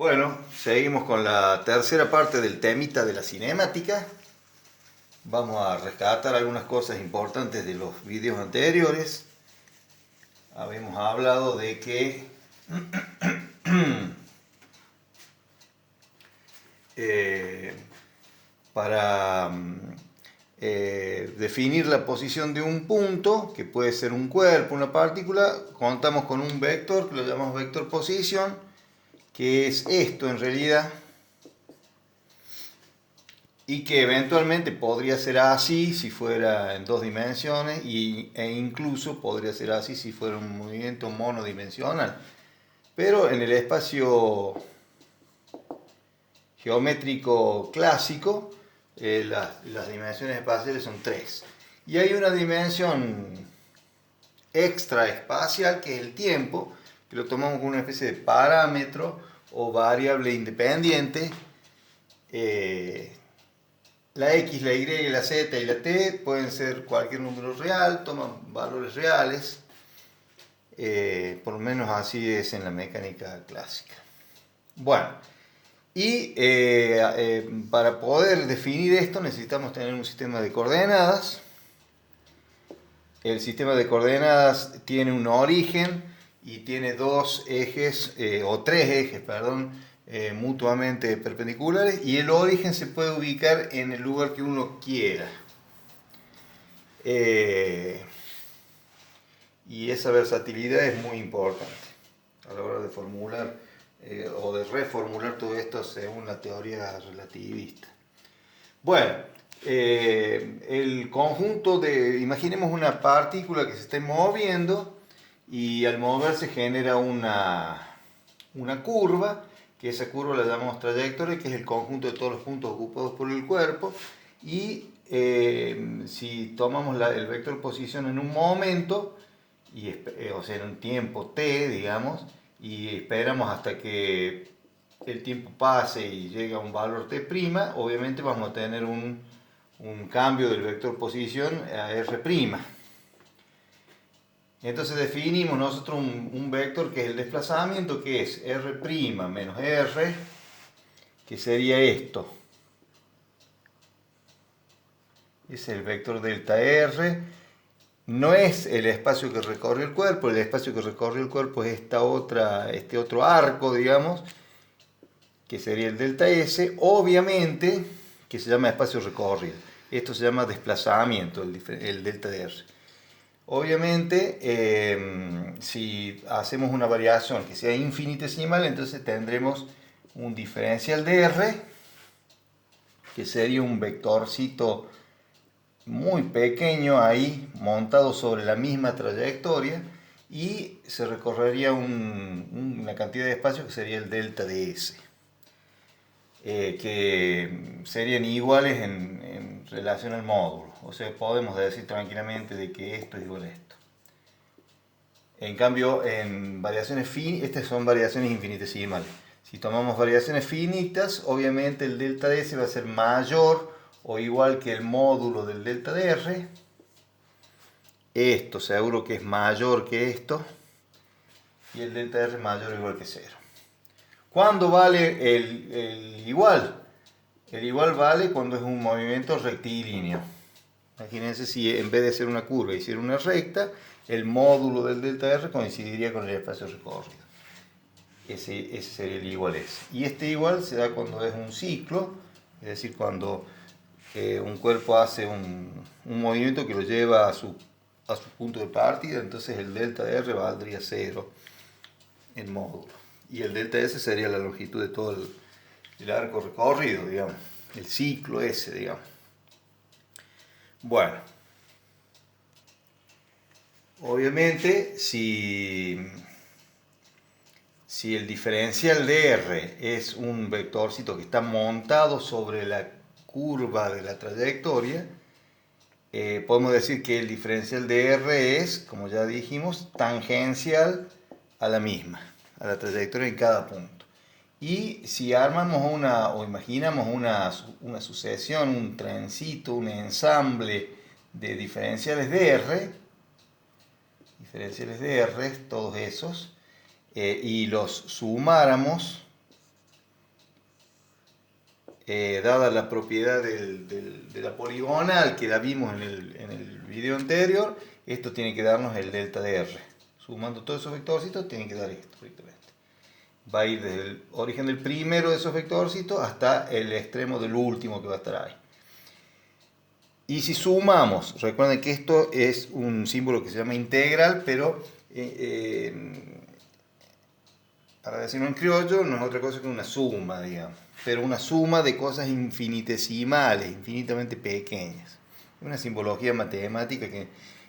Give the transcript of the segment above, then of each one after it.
Bueno, seguimos con la tercera parte del temita de la cinemática. Vamos a rescatar algunas cosas importantes de los vídeos anteriores. Habíamos hablado de que eh, para definir la posición de un punto, que puede ser un cuerpo, una partícula, contamos con un vector que lo llamamos vector position, que es esto en realidad, y que eventualmente podría ser así si fuera en dos dimensiones e incluso podría ser así si fuera un movimiento monodimensional. Pero en el espacio geométrico clásico, las dimensiones espaciales son tres. Y hay una dimensión extraespacial que es el tiempo, que lo tomamos como una especie de parámetro o variable independiente. La X, la Y, la Z y la T pueden ser cualquier número real, toman valores reales, por lo menos así es en la mecánica clásica. Bueno, y para poder definir esto necesitamos tener un sistema de coordenadas. El sistema de coordenadas tiene un origen y tiene dos ejes, o tres ejes, perdón, mutuamente perpendiculares, y el origen se puede ubicar en el lugar que uno quiera. Y esa versatilidad es muy importante a la hora de formular o de reformular todo esto según la teoría relativista. Bueno, el conjunto de, imaginemos una partícula que se esté moviendo y al moverse genera una curva, que esa curva la llamamos trayectoria, que es el conjunto de todos los puntos ocupados por el cuerpo, y si tomamos el vector posición en un momento, o sea en un tiempo t, digamos, y esperamos hasta que el tiempo pase y llega a un valor t', obviamente vamos a tener un cambio del vector posición a r'. Entonces definimos nosotros un vector que es el desplazamiento, que es r' menos r, que sería esto. Es el vector delta r. No es el espacio que recorre el cuerpo, el espacio que recorre el cuerpo es este otro arco, digamos, que sería el delta S, obviamente, que se llama espacio recorrido. Esto se llama desplazamiento, el delta de R. Obviamente, si hacemos una variación que sea infinitesimal, entonces tendremos un diferencial de R, que sería un vectorcito muy pequeño ahí, montado sobre la misma trayectoria, y se recorrería una cantidad de espacio que sería el delta de S. Que serían iguales en relación al módulo. O sea, podemos decir tranquilamente de que esto es igual a esto. En cambio, en variaciones estas son variaciones infinitesimales. Si tomamos variaciones finitas, obviamente el delta de S va a ser mayor o igual que el módulo del delta de R. Esto seguro que es mayor que esto. Y el delta de R es mayor o igual que 0. ¿Cuándo vale el igual? El igual vale cuando es un movimiento rectilíneo. Imagínense si en vez de ser una curva hiciera una recta, el módulo del delta R coincidiría con el espacio recorrido. Ese sería el igual S. Y este igual se da cuando es un ciclo, es decir, cuando un cuerpo hace un movimiento que lo lleva a su punto de partida, entonces el delta de R valdría 0 en módulo. Y el delta S sería la longitud de todo el arco recorrido, digamos, el ciclo ese, digamos. Bueno, obviamente si el diferencial de R es un vectorcito que está montado sobre la curva de la trayectoria, podemos decir que el diferencial de R es, como ya dijimos, tangencial a la misma, a la trayectoria en cada punto. Y si armamos o imaginamos una sucesión, un trencito, un ensamble de diferenciales de R, todos esos, y los sumáramos, dada la propiedad de la poligonal que la vimos en el video anterior, esto tiene que darnos el delta de R. Sumando todos esos vectorcitos tiene que dar esto directamente. Va a ir desde el origen del primero de esos vectorcitos hasta el extremo del último que va a estar ahí. Y si sumamos, recuerden que esto es un símbolo que se llama integral, pero para decirlo en criollo, no es otra cosa que una suma, digamos. Pero una suma de cosas infinitesimales, infinitamente pequeñas. Una simbología matemática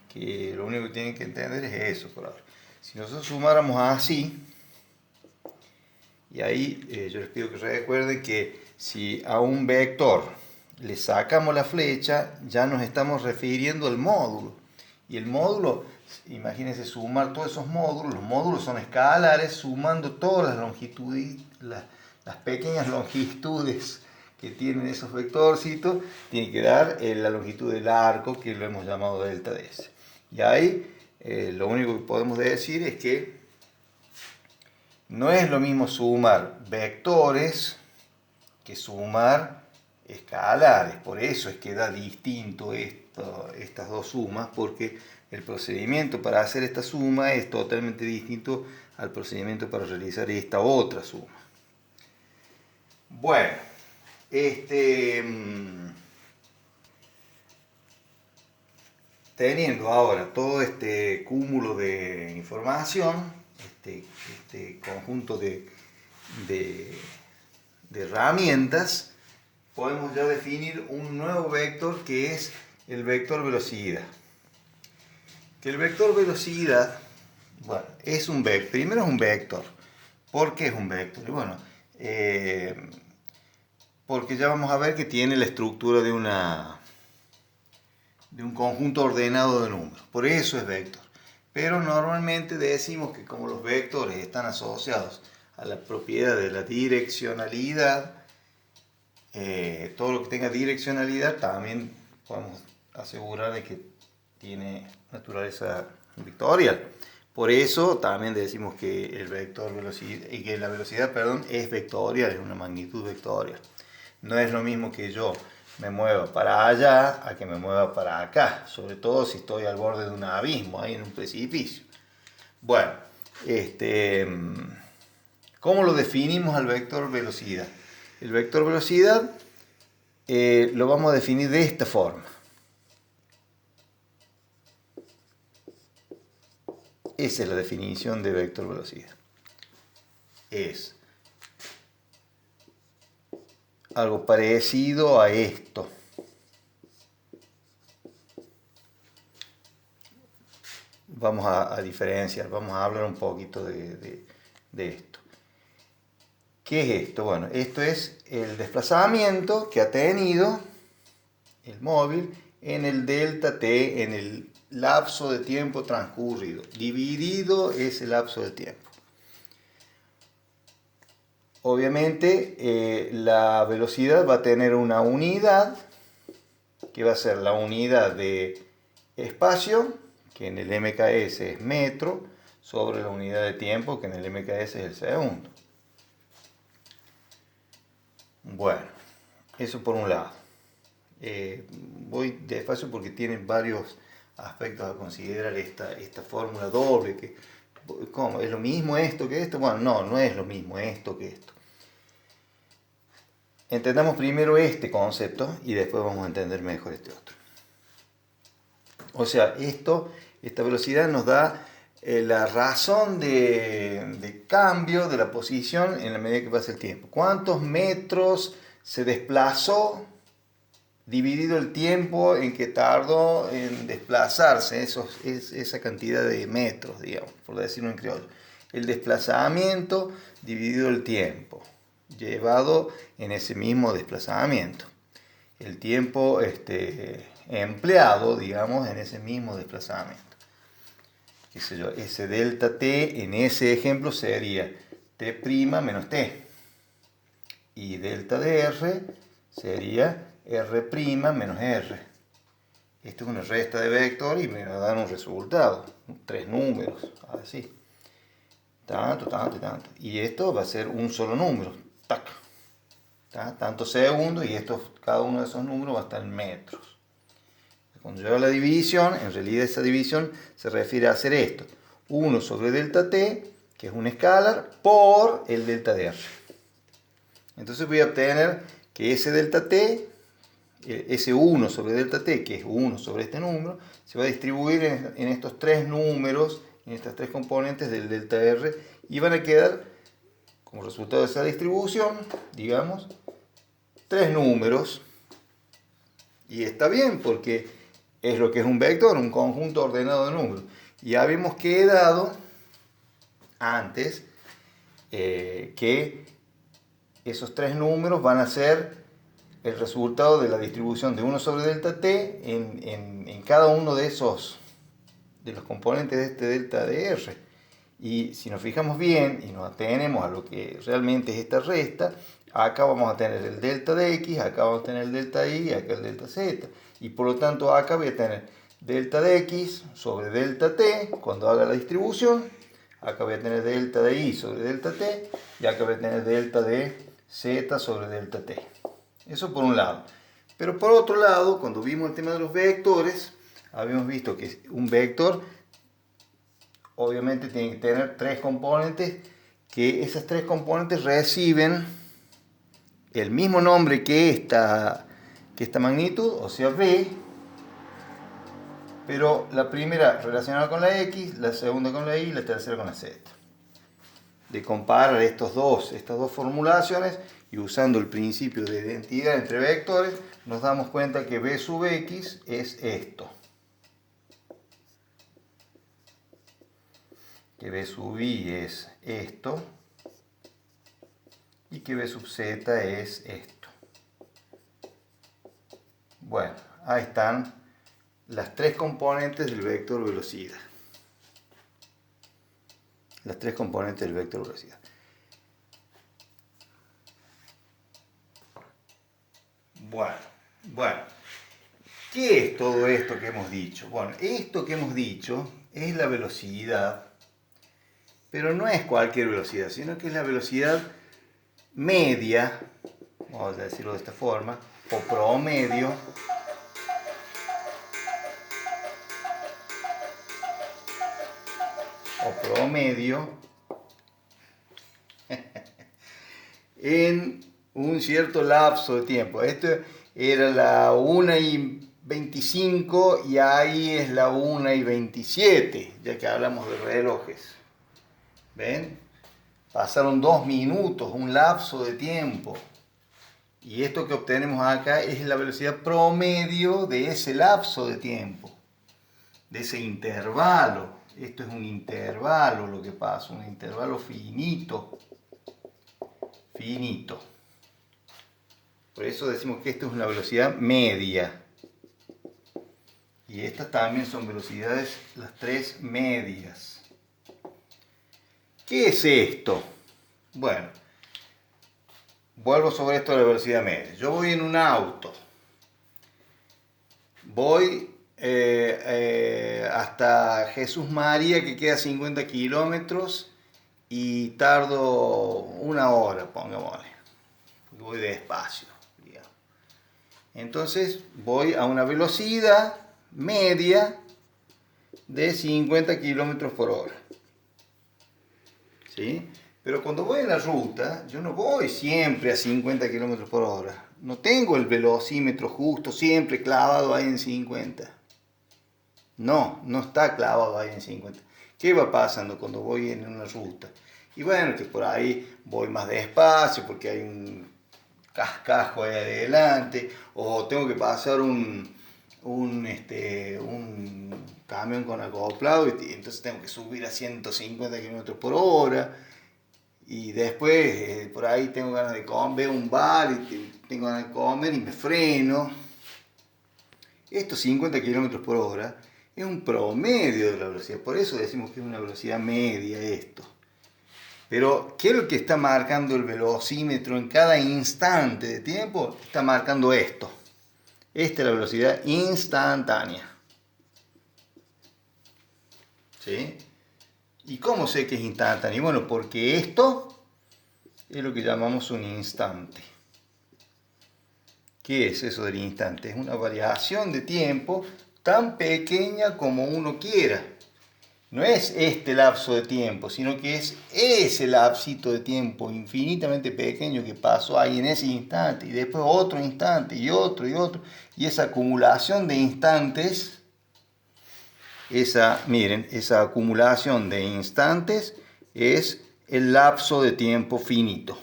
que lo único que tienen que entender es eso por ahora. Si nosotros sumáramos así, y ahí yo les pido que recuerden que si a un vector le sacamos la flecha, ya nos estamos refiriendo al módulo. Y el módulo, imagínense sumar todos esos módulos, los módulos son escalares, sumando todas las longitudes, las pequeñas longitudes que tienen esos vectorcitos, tiene que dar la longitud del arco, que lo hemos llamado delta de S. Y ahí lo único que podemos decir es que no es lo mismo sumar vectores que sumar escalares. Por eso es que da distinto estas dos sumas, porque el procedimiento para hacer esta suma es totalmente distinto al procedimiento para realizar esta otra suma. Bueno, teniendo ahora todo este cúmulo de información, este conjunto de herramientas, podemos ya definir un nuevo vector que es el vector velocidad. Que el vector velocidad, bueno, es un vector. Primero es un vector. ¿Por qué es un vector? Bueno, porque ya vamos a ver que tiene la estructura de un conjunto ordenado de números. Por eso es vector. Pero normalmente decimos que como los vectores están asociados a la propiedad de la direccionalidad, todo lo que tenga direccionalidad también podemos asegurar de que tiene naturaleza vectorial. Por eso también decimos que el vector velocidad, y que la velocidad, perdón, es vectorial, es una magnitud vectorial. No es lo mismo que yo me mueva para allá a que me mueva para acá, sobre todo si estoy al borde de un abismo, ahí en un precipicio. Bueno, ¿cómo lo definimos al vector velocidad? El vector velocidad lo vamos a definir de esta forma. Esa es la definición de vector velocidad. Es algo parecido a esto. Vamos a diferenciar, vamos a hablar un poquito de esto. ¿Qué es esto? Bueno, esto es el desplazamiento que ha tenido el móvil en el delta t, en el lapso de tiempo transcurrido, dividido ese lapso de tiempo. Obviamente la velocidad va a tener una unidad que va a ser la unidad de espacio, que en el MKS es metro, sobre la unidad de tiempo, que en el MKS es el segundo. Bueno, eso por un lado. Voy despacio porque tiene varios aspectos a considerar esta fórmula doble. ¿Cómo? ¿Es lo mismo esto que esto? Bueno, no es lo mismo esto que esto. Entendamos primero este concepto y después vamos a entender mejor este otro. O sea, esta velocidad nos da la razón de cambio de la posición en la medida que pasa el tiempo. ¿Cuántos metros se desplazó dividido el tiempo en que tardó en desplazarse? Esa cantidad de metros, digamos, por decirlo en criollo. El desplazamiento dividido el tiempo, llevado en ese mismo desplazamiento. El tiempo empleado, digamos, en ese mismo desplazamiento. Qué sé yo, ese delta t en ese ejemplo sería t' menos t. Y delta de r sería r' menos r. Esto es una resta de vector y me va a dar un resultado, 3 números, así. Tanto, tanto y tanto. Y esto va a ser un solo número. Tac. ¿tá? Tantos segundos, y cada uno de esos números va a estar en metros. Cuando yo hago la división, en realidad esa división se refiere a hacer esto. 1 sobre delta t, que es un escalar, por el delta de r. Entonces voy a obtener que ese delta t, ese 1 sobre delta t, que es 1 sobre este número, se va a distribuir en estos tres números, en estas tres componentes del delta r, y van a quedar, como resultado de esa distribución, digamos, tres números. Y está bien, porque es lo que es un vector, un conjunto ordenado de números. Ya habíamos quedado antes que esos tres números van a ser el resultado de la distribución de 1 sobre delta t en cada uno de los componentes de este delta de r. Y si nos fijamos bien y nos atenemos a lo que realmente es esta resta, acá vamos a tener el delta de x, acá vamos a tener el delta y, y acá el delta z. Y por lo tanto acá voy a tener delta de x sobre delta t cuando haga la distribución. Acá voy a tener delta de y sobre delta t, y acá voy a tener delta de z sobre delta t. Eso por un lado. Pero por otro lado, cuando vimos el tema de los vectores, habíamos visto que un vector obviamente tiene que tener tres componentes, que esas tres componentes reciben el mismo nombre que esta magnitud, o sea v, pero la primera relacionada con la x, la segunda con la y y la tercera con la z. De comparar estas dos formulaciones y usando el principio de identidad entre vectores, nos damos cuenta que v sub x es esto. Que v sub y es esto, y que v sub z es esto. Bueno, ahí están las tres componentes del vector velocidad. Las tres componentes del vector velocidad. Bueno, ¿qué es todo esto que hemos dicho? Bueno, esto que hemos dicho es la velocidad, pero no es cualquier velocidad, sino que es la velocidad media, vamos a decirlo de esta forma, o promedio, en un cierto lapso de tiempo. Esto era la 1:25 y ahí es la 1:27, ya que hablamos de relojes. ¿Ven? Pasaron 2 minutos, un lapso de tiempo. Y esto que obtenemos acá es la velocidad promedio de ese lapso de tiempo, de ese intervalo. Esto es un intervalo lo que pasa, un intervalo finito. Por eso decimos que esto es una velocidad media. Y estas también son velocidades, las tres medias. ¿Qué es esto? Bueno, vuelvo sobre esto de la velocidad media. Yo voy en un auto. Voy hasta Jesús María, que queda 50 kilómetros, y tardo 1 hora, pongámosle. Voy despacio, digamos. Entonces voy a una velocidad media de 50 kilómetros por hora. ¿Sí? Pero cuando voy en la ruta, yo no voy siempre a 50 kilómetros por hora. No tengo el velocímetro justo siempre clavado ahí en 50. No está clavado ahí en 50. ¿Qué va pasando cuando voy en una ruta? Y bueno, que por ahí voy más despacio porque hay un cascajo ahí adelante, o tengo que pasar un camión con acoplado y entonces tengo que subir a 150 km por hora. Y después por ahí tengo ganas de comer, veo un bar y tengo ganas de comer y me freno. Estos 50 km por hora es un promedio de la velocidad, por eso decimos que es una velocidad media esto. Pero, ¿qué es lo que está marcando el velocímetro en cada instante de tiempo? Está marcando esto. Esta es la velocidad instantánea. ¿Sí? ¿Y cómo sé que es instantáneo? Bueno, porque esto es lo que llamamos un instante. ¿Qué es eso del instante? Es una variación de tiempo tan pequeña como uno quiera. No es este lapso de tiempo, sino que es ese lapsito de tiempo infinitamente pequeño que pasó ahí en ese instante, y después otro instante, y otro, y otro, y esa acumulación de instantes, miren, esa acumulación de instantes es el lapso de tiempo finito.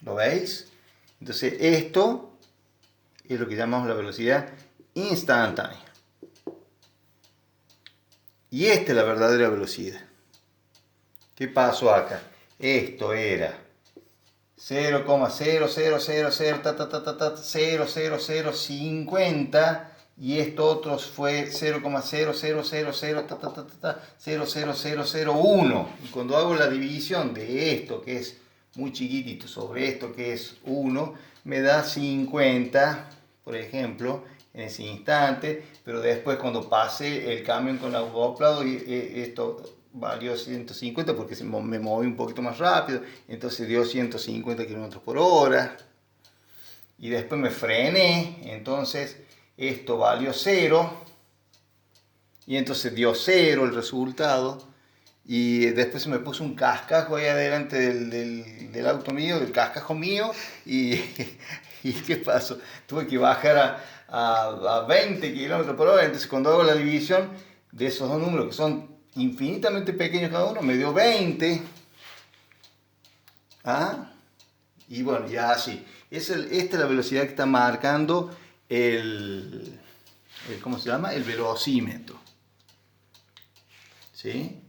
¿Lo veis? Entonces esto es lo que llamamos la velocidad instantánea. Y esta es la verdadera velocidad. ¿Qué pasó acá? Esto era 0,00000050 y esto otro fue 0,000000001. Y cuando hago la división de esto, que es muy chiquitito, sobre esto, que es 1, me da 50, por ejemplo, en ese instante, pero después cuando pase el camión con acoplado, esto valió 150 porque me moví un poquito más rápido, entonces dio 150 km por hora, y después me frené, entonces esto valió 0, y entonces dio 0 el resultado, y después se me puso un cascajo ahí adelante del auto mío, del cascajo mío, y ¿qué pasó? Tuve que bajar a 20 km por hora, entonces cuando hago la división de esos dos números que son infinitamente pequeños cada uno, me dio 20. ¿Ah? Y bueno, ya así. Esta es la velocidad que está marcando ¿cómo se llama? El velocímetro. ¿Sí?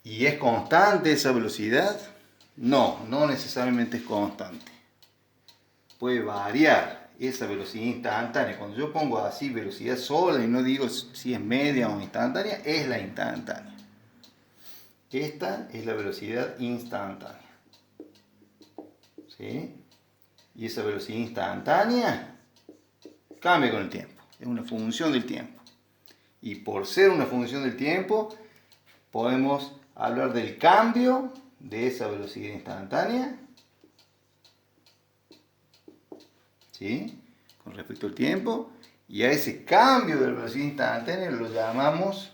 ¿Y es constante esa velocidad? No, no necesariamente es constante. Puede variar esa velocidad instantánea. Cuando yo pongo así velocidad sola y no digo si es media o instantánea, es la instantánea. Esta es la velocidad instantánea. ¿Sí? Y esa velocidad instantánea cambia con el tiempo. Es una función del tiempo. Y por ser una función del tiempo, podemos hablar del cambio de esa velocidad instantánea, ¿sí?, con respecto al tiempo, y a ese cambio de la velocidad instantánea lo llamamos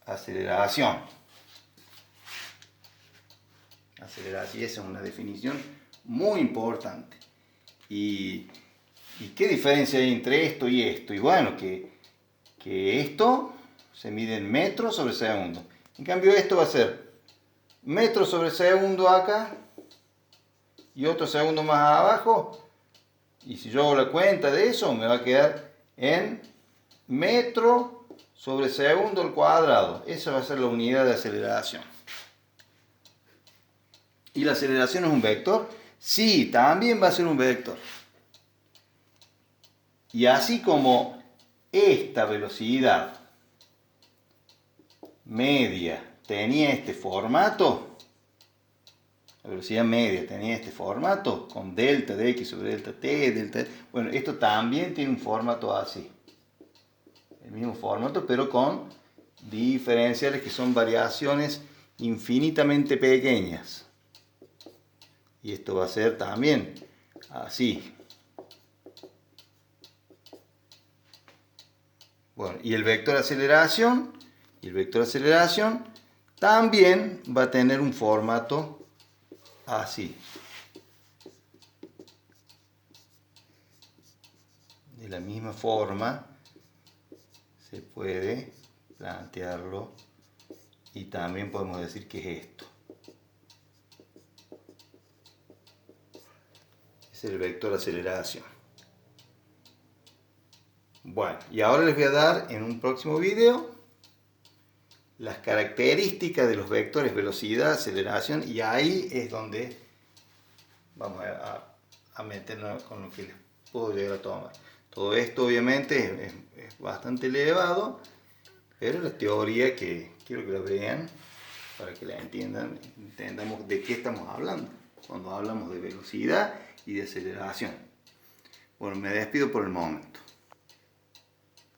aceleración. Aceleración, esa es una definición muy importante. ¿Y qué diferencia hay entre esto y esto? Y bueno, que esto se mide en metros sobre segundo. En cambio esto va a ser metros sobre segundo acá y otro segundo más abajo. Y si yo hago la cuenta de eso, me va a quedar en metro sobre segundo al cuadrado. Esa va a ser la unidad de aceleración. ¿Y la aceleración es un vector? Sí, también va a ser un vector. Y así como esta velocidad media tenía este formato, la velocidad media tenía este formato, con delta de x sobre delta t, delta... Bueno, esto también tiene un formato así. El mismo formato, pero con diferenciales que son variaciones infinitamente pequeñas. Y esto va a ser también así. Bueno, y el vector aceleración, también va a tener un formato así. De la misma forma se puede plantearlo y también podemos decir que es esto. Es el vector aceleración. Bueno, y ahora les voy a dar en un próximo video las características de los vectores velocidad, aceleración, y ahí es donde vamos a meternos con lo que les puedo llegar a tomar. Todo esto obviamente es bastante elevado, pero la teoría que quiero que la vean para que la entiendan, entendamos de qué estamos hablando cuando hablamos de velocidad y de aceleración. Bueno, me despido por el momento.